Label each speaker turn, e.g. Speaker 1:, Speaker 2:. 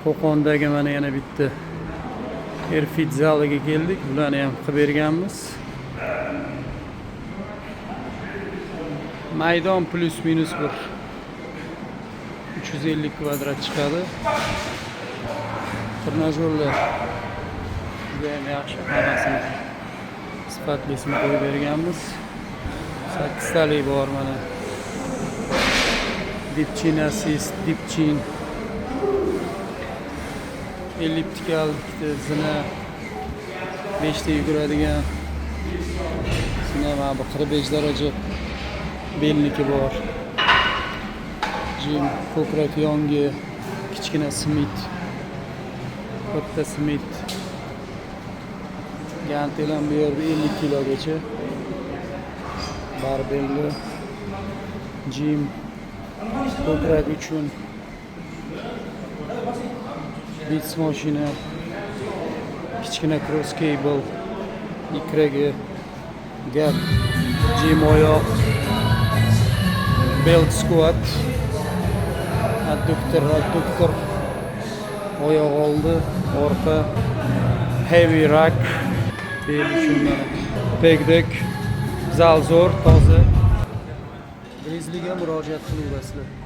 Speaker 1: Qo'qondagi mana yana bitta Airfit zaliga keldik. Bularni ham qilib berganmiz. Maydon plus minus bir 350 kvadrat chiqadi. Trenajyorlar juda ham yaxshi, hammasini sifatlisini qo'yib berganmiz. 8 talik bor mana. Dipchin assist, dipchin elliptikal zina 5 ta yuguradigan zina mana bu 45 daraja belniki bor. Jim ko'krak yongi kichkina smit, katta smit. Gantelam bu yerda 50 kilogacha. Barbelli Jim ko'krak uchun bits mashina, kichkina cross cable, ikraga gap, Jim oyoq, belt squat, adduktor, oyoq oldi, orqa, heavy rack, bel uchun pegdek, zal zo'r, toza. Grizzlyga murojaat qiling,